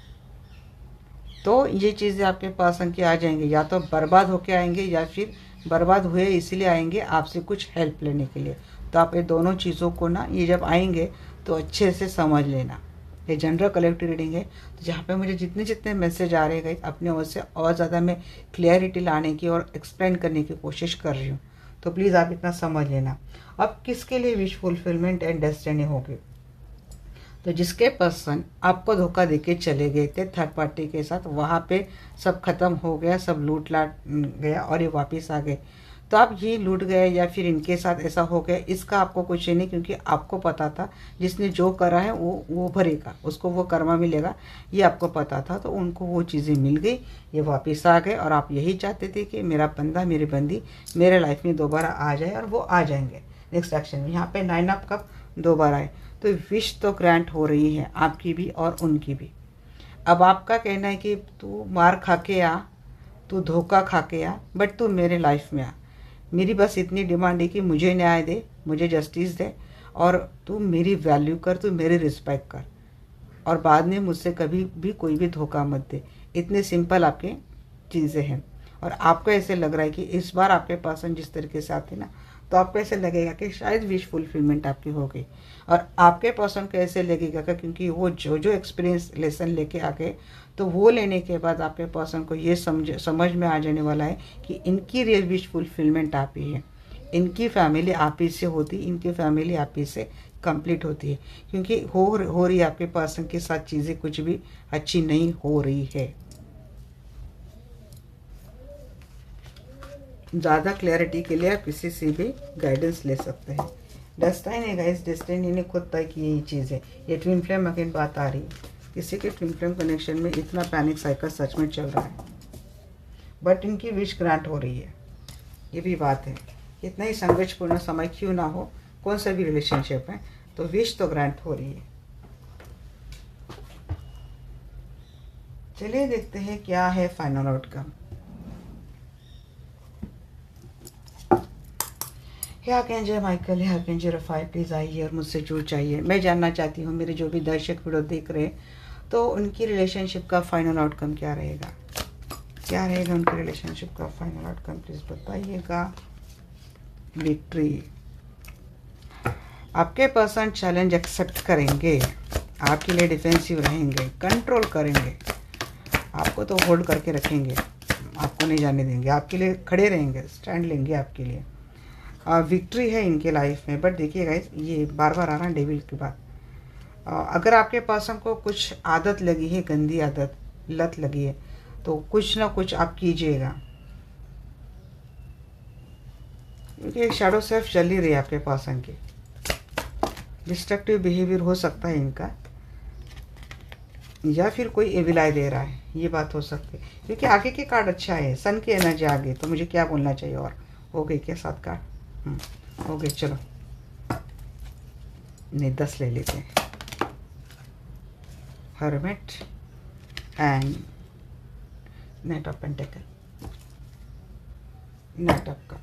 तो ये चीज़ें आपके पर्सन की आ जाएंगे, या तो बर्बाद होके आएंगे, या फिर बर्बाद हुए इसलिए आएंगे आपसे कुछ हेल्प लेने के लिए। तो आप ये दोनों चीज़ों को ना, ये जब आएंगे तो अच्छे से समझ लेना। ये जनरल कलेक्टिव रीडिंग है, तो जहाँ पे मुझे जितने जितने मैसेज आ रहे हैं अपने ओर से और ज़्यादा मैं क्लियरिटी लाने की और एक्सप्लेन करने की कोशिश कर रही हूँ, तो प्लीज़ आप इतना समझ लेना। अब किसके लिए विश फुलफिलमेंट एंड डेस्टिनी होगी? तो जिसके पर्सन आपको धोखा देके चले गए थे थर्ड पार्टी के साथ, वहाँ पे सब खत्म हो गया, सब लूट लाट गया और ये वापस आ गए। तो आप ये लूट गए या फिर इनके साथ ऐसा हो गया, इसका आपको कुछ नहीं, क्योंकि आपको पता था जिसने जो करा है वो भरेगा, उसको वो कर्मा मिलेगा, ये आपको पता था। तो उनको वो चीज़ें मिल गई, ये वापस आ गए, और आप यही चाहते थे कि मेरा बंदा, मेरी बंदी मेरे लाइफ में दोबारा आ जाए, और वो आ जाएंगे नेक्स्ट एक्शन में। यहाँ पे 9 ऑफ कप दोबारा आए, तो विश तो ग्रांट हो रही है आपकी भी और उनकी भी। अब आपका कहना है कि तू मार खा के आ, तू धोखा खा के आ, बट तू मेरे लाइफ में आ। मेरी बस इतनी डिमांड है कि मुझे न्याय दे, मुझे जस्टिस दे, और तू मेरी वैल्यू कर, तू मेरी रिस्पेक्ट कर, और बाद में मुझसे कभी भी कोई भी धोखा मत दे। इतने सिंपल आपके चीज़ें हैं। और आपको ऐसे लग रहा है कि इस बार आपके पर्सन जिस तरीके से आते ना, तो आपको ऐसे लगेगा कि शायद विश फुलफिलमेंट आपकी हो गई। और आपके पर्सन को ऐसे लगेगा कि क्योंकि वो जो एक्सपीरियंस लेसन लेके आ गए, तो वो लेने के बाद आपके पर्सन को ये समझ में आ जाने वाला है कि इनकी रियल विश फुलफिलमेंट आप ही है, इनकी फैमिली आप ही से होती, इनकी फैमिली आप ही से कंप्लीट होती है, क्योंकि हो रही है आपके पर्सन के साथ चीज़ें कुछ भी अच्छी नहीं हो रही है। ज़्यादा क्लैरिटी के लिए आप किसी से भी गाइडेंस ले सकते हैं। डेस्टाइन है गाइस, डेस्टाइन ने खुद तय की ये चीज़ है। ये ट्विन फ्लेम अगेन बात आ रही है, किसी के ट्विन फ्लेम कनेक्शन में इतना पैनिक साइकिल सच में चल रहा है, बट इनकी विश ग्रांट हो रही है, ये भी बात है। कितना ही संघर्षपूर्ण समय क्यों ना हो, कौन सा भी रिलेशनशिप है, तो विश तो ग्रांट हो रही है। चलिए देखते हैं क्या है फाइनल आउटकम। आर्कएंजल माइकल है, आर्कएंजल रफाएल, प्लीज़ आइए और मुझसे जुड़ जाइए। मैं जानना चाहती हूँ मेरे जो भी दर्शक वीडियो देख रहे हैं, तो उनकी रिलेशनशिप का फाइनल आउटकम क्या रहेगा, क्या रहेगा उनकी रिलेशनशिप का फाइनल आउटकम, प्लीज़ बताइएगा। विक्ट्री, आपके पर्सन चैलेंज एक्सेप्ट करेंगे, आपके लिए डिफेंसिव रहेंगे, कंट्रोल करेंगे, आपको तो होल्ड करके रखेंगे, आपको नहीं जाने देंगे, आपके लिए खड़े रहेंगे, स्टैंड लेंगे आपके लिए। विक्ट्री है इनके लाइफ में। बट देखिए गाइस, ये बार बार आ रहा है डेविल के बाद। अगर आपके पर्सन को कुछ आदत लगी है, गंदी आदत, लत लगी है, तो कुछ ना कुछ आप कीजिएगा, क्योंकि शैडो सेल्फ चल ही रही है आपके पर्सन की। डिस्ट्रक्टिव बिहेवियर हो सकता है इनका, या फिर कोई एविलाई दे रहा है, ये बात हो सकती है। क्योंकि आगे के कार्ड अच्छा है, सन की एनर्जी आ गई, तो मुझे क्या बोलना चाहिए। और हो गई क्या 7 कार्ड? हो गए, चलो नहीं 10 ले लेते हैं। Hermit and night of pentacle. Night of का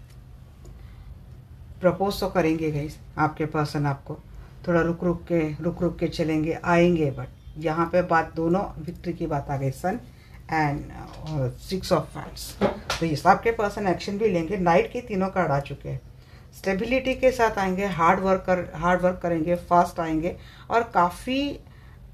प्रपोज तो करेंगे गाइस आपके पर्सन, आपको थोड़ा रुक रुक के चलेंगे, आएंगे, बट यहाँ पे बात दोनों विक्ट्री की बात आ गई, सन एंड 6 ऑफ फैंड्स। तो ये आपके पर्सन एक्शन भी लेंगे। नाइट के तीनों कार्ड आ चुके हैं। स्टेबिलिटी के साथ आएंगे, हार्ड वर्क करेंगे, फास्ट आएंगे और काफ़ी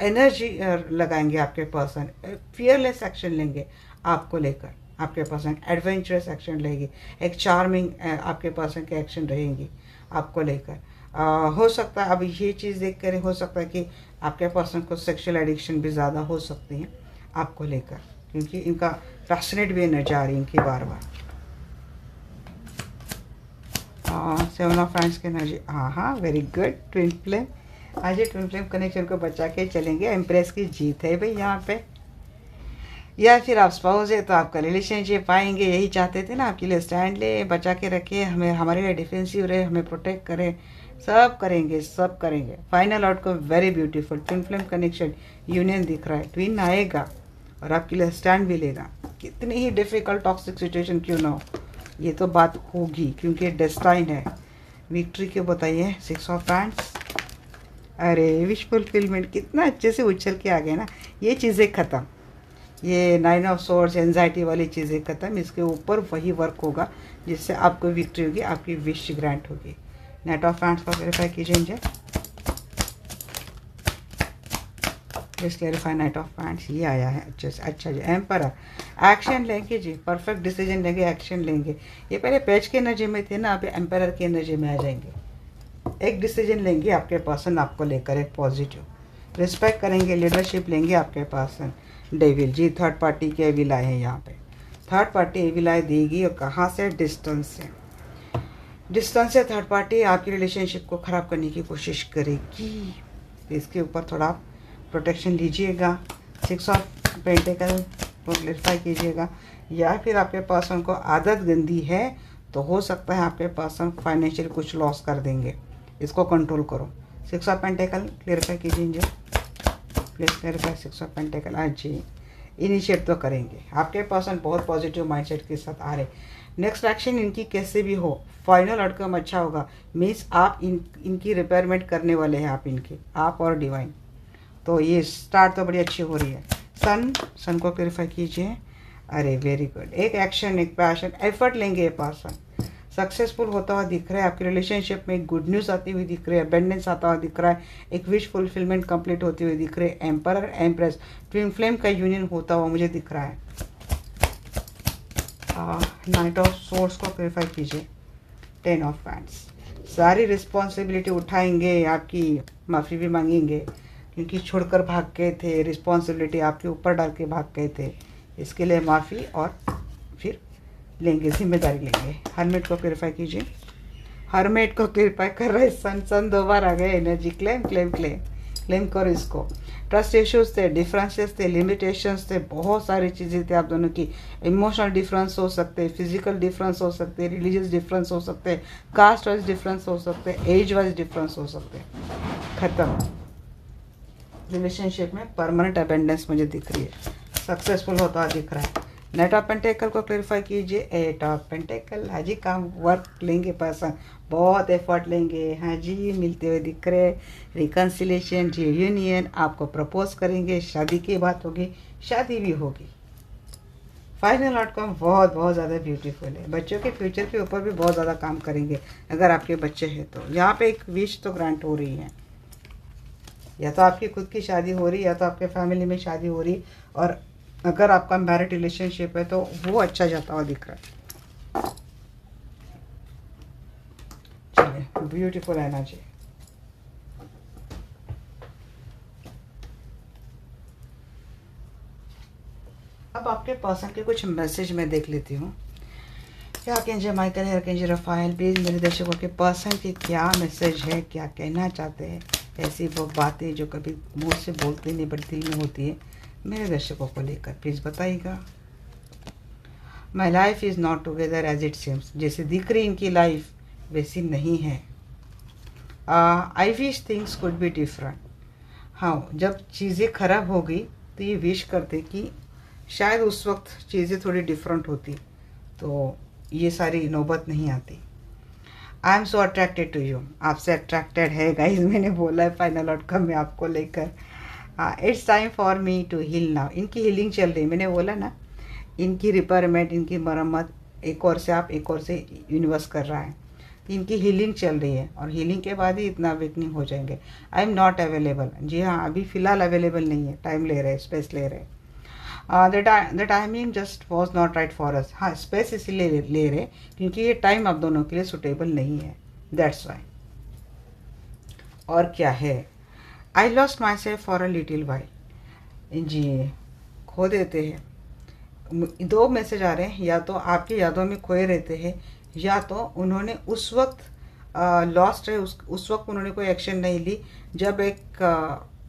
एनर्जी लगाएंगे आपके पर्सन। फियरलेस एक्शन लेंगे आपको लेकर, आपके पर्सन एडवेंचरस एक्शन लेंगे, एक चार्मिंग आपके पर्सन के एक्शन रहेंगी आपको लेकर। हो सकता है अब ये चीज़ देख कर हो सकता है कि आपके पर्सन को सेक्सुअल एडिक्शन भी ज़्यादा हो सकती है आपको लेकर, क्योंकि इनका पैशनेट भी एनर्जी आ रही है इनकी बार बार। 7 ऑफ फैंड्स की एनर्जी, हाँ वेरी गुड। ट्विन फ्लेम, आज ये ट्विन फ्लेम कनेक्शन को बचा के चलेंगे। एम्प्रेस की जीत है भाई यहाँ पे। या फिर आप स्पाउस है तो आपका रिलेशनशिप आएंगे, यही चाहते थे ना, आपके लिए स्टैंड ले, बचा के रखे, हमें हमारे लिए डिफेंसिव रहे, हमें प्रोटेक्ट करे, सब करेंगे सब करेंगे। Final outcome very beautiful. Twin flame connection union दिख रहा है, ट्विन आएगा और आपके लिए स्टैंड भी लेगा। कितनी ही डिफिकल्ट टॉक्सिक सिचुएशन क्यों ना हो, ये तो बात होगी क्योंकि डेस्टाइन है। विक्ट्री क्यों बताइए? 6 ऑफ फैंड्स। अरे विश फुलफिलमेंट कितना अच्छे से उछल के आ गए ना। ये चीज़ें ख़त्म, ये 9 ऑफ सोर्ड्स एंजाइटी वाली चीज़ें ख़त्म। इसके ऊपर वही वर्क होगा जिससे आपको विक्ट्री होगी, आपकी विश ग्रांट होगी। नाइट ऑफ फैंड्स का वेरीफाई कीजिए मुझे, please clarify. Night of friends ये आया है अच्छे से। अच्छा जी, एम्परर एक्शन लेंगे जी, परफेक्ट डिसीजन लेंगे, एक्शन लेंगे। ये पहले पेज की एनर्जी में थे ना, अभी एम्परर की एनर्जी में आ जाएंगे। एक डिसीजन लेंगे आपके पर्सन आपको लेकर, एक पॉजिटिव। रिस्पेक्ट करेंगे, लीडरशिप लेंगे आपके पर्सन। डेविल जी थर्ड पार्टी के एविल आए हैं यहाँ पे। थर्ड पार्टी एविल आए देगी, और कहाँ से? डिस्टेंस से। डिस्टेंस से थर्ड पार्टी आपकी रिलेशनशिप को ख़राब करने की कोशिश करेगी, तो इसके ऊपर थोड़ा प्रोटेक्शन लीजिएगा। 6 ऑफ पेंटिकल को क्लेरिफाई कीजिएगा। या फिर आपके पर्सन को आदत गंदी है तो हो सकता है आपके पर्सन फाइनेंशियल कुछ लॉस कर देंगे, इसको कंट्रोल करो। 6 ऑफ पेंटिकल क्लेरिफाई कीजिए, प्लीज क्लेरिफाई 6 ऑफ पेंटिकल। आज जी इनिशिएट तो करेंगे, आपके पर्सन बहुत पॉजिटिव माइंडसेट के साथ आ रहे। नेक्स्ट एक्शन इनकी कैसे भी हो, फाइनल आउटकम अच्छा होगा। मीन्स आप इनकी रिपेयरमेंट करने वाले हैं, आप और डिवाइन। तो ये स्टार्ट तो बड़ी अच्छी हो रही है। सन को क्लेरिफाई कीजिए। अरे वेरी गुड, एक एक्शन, एक पैशन, एफर्ट लेंगे ये पर्सन। सक्सेसफुल होता हुआ दिख रहा है आपकी रिलेशनशिप में, एक गुड न्यूज़ आती हुई दिख रही है, अबेंडेंस आता हुआ दिख रहा है, एक विश फुलफिलमेंट कंप्लीट होती हुई दिख रही है। एम्परर एम्प्रेस ट्विन फ्लेम का यूनियन होता हुआ मुझे दिख रहा है। नाइट ऑफ सोर्स को क्लेरिफाई कीजिए। 10 ऑफ फैंड्स, सारी रिस्पॉन्सिबिलिटी उठाएंगे, आपकी माफ़ी भी मांगेंगे क्योंकि छोड़कर भाग गए थे, रिस्पॉन्सिबिलिटी आपके ऊपर डाल के भाग गए थे, इसके लिए माफ़ी और फिर लेंगे, जिम्मेदारी लेंगे। हर्मिट को क्लेरिफाई कीजिए। हर्मिट को क्लेरिफाई कर रहे सन 2 बार आ गए। एनर्जी क्लेम करो इसको। ट्रस्ट इश्यूज थे, डिफरेंसेस थे, लिमिटेशंस थे, बहुत सारी चीज़ें थे आप दोनों की। इमोशनल डिफरेंस हो सकते, फिजिकल डिफरेंस हो सकते, रिलीजियस डिफरेंस हो सकते, कास्ट वाइज डिफरेंस हो सकते, एज वाइज डिफरेंस हो सकते। ख़त्म। रिलेशनशिप में परमानेंट अबेंडेंस मुझे दिख रही है, सक्सेसफुल होता दिख रहा है। नाइट ऑफ पेंटिकल को क्लेरिफाई कीजिए। 8 ऑफ पेंटिकल, हाँ जी काम वर्क लेंगे पर्सन, बहुत एफर्ट लेंगे, हाँ जी मिलते हुए दिख रहे। रिकन्सिलेशन, यूनियन, आपको प्रपोज करेंगे, शादी की बात होगी, शादी भी होगी। फाइनल आउटकम बहुत बहुत ज़्यादा ब्यूटीफुल है। बच्चों के फ्यूचर के ऊपर भी बहुत ज़्यादा काम करेंगे अगर आपके बच्चे हैं तो। यहाँ पे एक विश तो ग्रांट हो रही है, या तो आपकी खुद की शादी हो रही है या तो आपके फैमिली में शादी हो रही, और अगर आपका मैरिड रिलेशनशिप है तो वो अच्छा जाता हुआ दिख रहा है। चलिए ब्यूटीफुल एनर्जी। अब आपके पर्सन के कुछ मैसेज मैं देख लेती हूँ। क्या आर्कएंजल माइकल है, आर्कएंजल रफाएल, प्लीज़ मेरे दर्शकों के पर्सन के क्या मैसेज है, क्या कहना चाहते हैं, ऐसी वो बातें जो कभी मुंह से बोलते नहीं बट दिल में होती है, मेरे दर्शकों को लेकर प्लीज़ बताइएगा। My life is not together as it seems, जैसे दिख रही इनकी लाइफ वैसी नहीं है। I wish things could be different. हाँ, जब चीज़ें खराब हो गई तो ये विश करते कि शायद उस वक्त चीज़ें थोड़ी डिफरेंट होती तो ये सारी नौबत नहीं आती। I am so attracted to you, आपसे अट्रैक्टेड है गाइज, मैंने बोला है फाइनल आउटकम में आपको लेकर। It's time for me to heal now, इनकी हीलिंग चल रही है, मैंने बोला ना, इनकी रिपेयरमेंट, इनकी मरम्मत एक और से आप एक और से यूनिवर्स कर रहा है, इनकी हीलिंग चल रही है और हीलिंग के बाद ही इतना अवेकनिंग हो जाएंगे। आई एम नॉट अवेलेबल, जी हाँ, अभी फ़िलहाल अवेलेबल नहीं है, टाइम ले रहे, स्पेस ले रहे। The timing just was not right for us, हाँ स्पेस इसीलिए ले रहे क्योंकि ये टाइम आप दोनों के लिए सुटेबल नहीं है, दैट्स वाई। और क्या है, I lost myself for a little while, जी खो देते हैं। दो मैसेज आ रहे हैं, या तो आपकी यादों में खोए रहते हैं, या तो उन्होंने उस वक्त लॉस्ट है, उस वक्त उन्होंने कोई एक्शन नहीं ली जब एक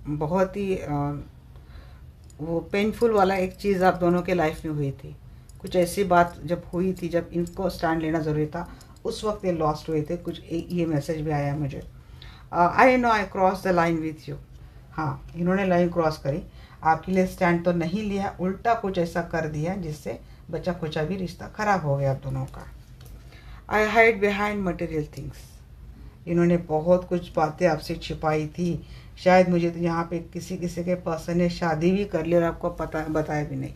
बहुत ही वो पेनफुल वाला एक चीज़ आप दोनों के लाइफ में हुई थी। कुछ ऐसी बात जब हुई थी, जब इनको स्टैंड लेना ज़रूरी था, उस वक्त ये लॉस्ट हुए थे। कुछ ये मैसेज भी आया मुझे। I know I cross the line with you, हाँ इन्होंने लाइन क्रॉस करी, आपके लिए स्टैंड तो नहीं लिया, उल्टा कुछ ऐसा कर दिया जिससे बचा खुचा भी रिश्ता खराब हो गया आप दोनों का। आई हाइड बिहाइंड मटेरियल थिंग्स, इन्होंने बहुत कुछ बातें आपसे छिपाई थी। शायद मुझे तो यहाँ पे किसी के पर्सन ने शादी भी कर ली और आपको पता बताया भी नहीं,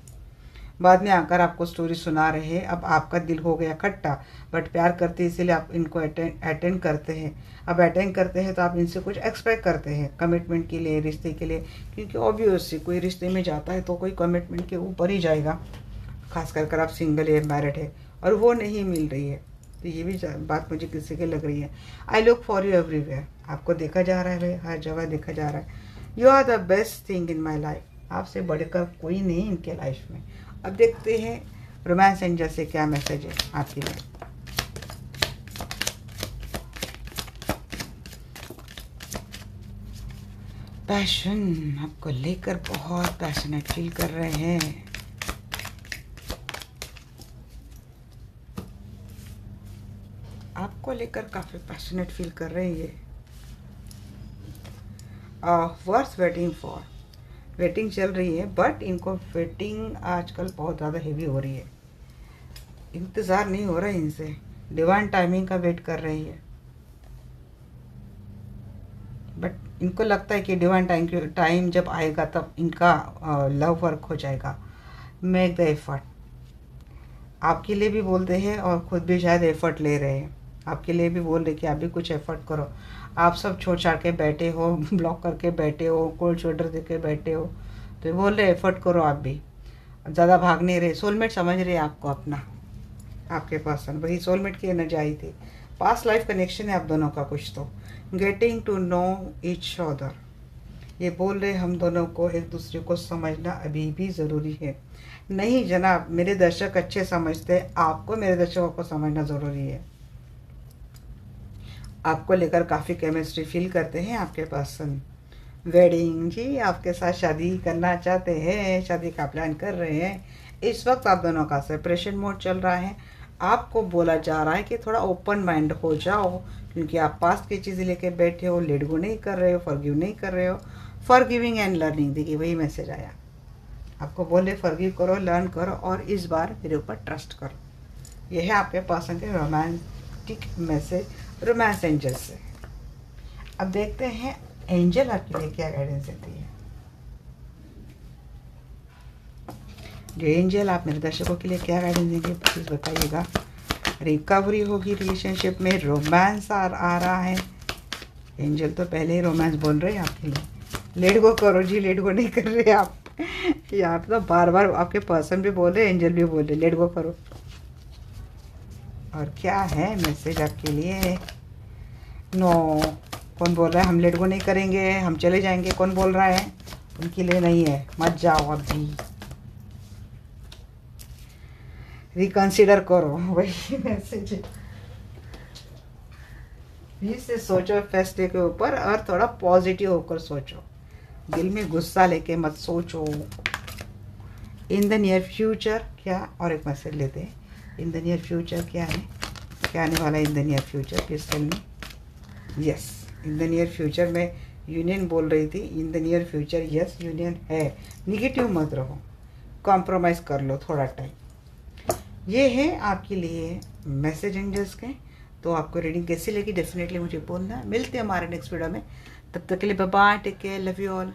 बाद में आकर आपको स्टोरी सुना रहे हैं। अब आपका दिल हो गया खट्टा, बट प्यार करते इसीलिए आप इनको अटेंड करते हैं। अब अटेंड करते हैं तो आप इनसे कुछ एक्सपेक्ट करते हैं कमिटमेंट के लिए, रिश्ते के लिए, क्योंकि ऑब्वियसली कोई रिश्ते में जाता है तो कोई कमिटमेंट के ऊपर ही जाएगा, खास कर आप सिंगल है, मैरिड है और वो नहीं मिल रही है, तो ये भी बात मुझे किसी की लग रही है। I look for you everywhere, आपको देखा जा रहा है भाई, हर जगह देखा जा रहा है। You are the best thing in my life, आपसे बढ़कर कोई नहीं इनके लाइफ में। अब देखते हैं रोमांस एंजल से क्या मैसेज है आपके लिए। पैशन, आपको लेकर बहुत पैशनेट फील कर रहे हैं। आपको लेकर काफ़ी पैशनेट फील कर रहे हैं ये। वर्थ वेटिंग फॉर, वेटिंग चल रही है, बट इनको वेटिंग आजकल बहुत ज़्यादा हेवी हो रही है, इंतज़ार नहीं हो रहा है इनसे, डिवाइन टाइमिंग का वेट कर रही है। बट इनको लगता है कि डिवाइन टाइम जब आएगा तब इनका लव वर्क हो जाएगा। मेक द एफर्ट, आपके लिए भी बोलते हैं और ख़ुद भी शायद एफर्ट ले रहे हैं, आपके लिए भी बोल रहे कि आप भी कुछ एफर्ट करो। आप सब छोड़ छाड़ के बैठे हो, ब्लॉक करके बैठे हो, कोल्ड शोल्डर दे के बैठे हो, तो बोल रहे एफर्ट करो आप भी, ज़्यादा भाग नहीं रहे। सोलमेट समझ रहे आपको अपना, आपके पर्सन वही सोलमेट की एनर्जी आई थी। पास्ट लाइफ कनेक्शन है आप दोनों का कुछ तो। Getting to know each other, ये बोल रहे हम दोनों को एक दूसरे को समझना अभी भी ज़रूरी है। नहीं जनाब, मेरे दर्शक अच्छे समझते हैं, आपको मेरे दर्शकों को समझना ज़रूरी है। आपको लेकर काफ़ी केमिस्ट्री फील करते हैं आपके पर्सन। वेडिंग, जी आपके साथ शादी करना चाहते हैं, शादी का प्लान कर रहे हैं। इस वक्त आप दोनों का सेपरेशन मोड चल रहा है। आपको बोला जा रहा है कि थोड़ा ओपन माइंड हो जाओ, क्योंकि आप पास्ट की चीज़ें लेके बैठे हो, लेट गो नहीं कर रहे हो, फॉरगिव नहीं कर रहे हो। फॉरगिविंग एंड लर्निंग, देखिए वही मैसेज आया, आपको बोले फॉरगिव करो, लर्न करो और इस बार मेरे ऊपर ट्रस्ट करो। यह है आपके पर्सन के रोमांटिक मैसेज रोमांस एंजल से। अब देखते हैं एंजल आपके लिए क्या गाइडेंस देती है। जो एंजल आप मेरे दर्शकों के लिए क्या गाइडेंस देंगे प्लीज बताइएगा। रिकवरी होगी रिलेशनशिप में, रोमांस आ रहा है। एंजल तो पहले ही रोमांस बोल रहे हैं आपके लिए। लेट गो करो जी, लेट गो नहीं कर रहे आप। यहाँ पे तो बार बार आपके पर्सन भी बोल रहे, एंजल भी बोल रहे, लेट गो करो। और क्या है मैसेज आपके लिए। नो, कौन बोल रहा है हम लेट गो नहीं करेंगे, हम चले जाएंगे, कौन बोल रहा है। उनके लिए नहीं है, मत जाओ अभी। रिकंसिडर करो, वही मैसेज है। फिर से सोचो फैसले के ऊपर और थोड़ा पॉजिटिव होकर सोचो, दिल में गुस्सा लेके मत सोचो। इन द नियर फ्यूचर क्या, और एक मैसेज लेते हैं। इन द नियर फ्यूचर क्या है, क्या आने वाला है in the near future crystal में? Yes, in the near future में यूनियन बोल रही थी। In the near future yes union है। निगेटिव मत रहो, कॉम्प्रोमाइज़ कर लो थोड़ा टाइम। ये है आपके लिए मैसेज एंजल्स के। तो आपको रीडिंग कैसी लगी डेफिनेटली मुझे बोलना। मिलते हैं हमारे नेक्स्ट वीडियो में, तब तक के लिए bye bye, take care, love you all.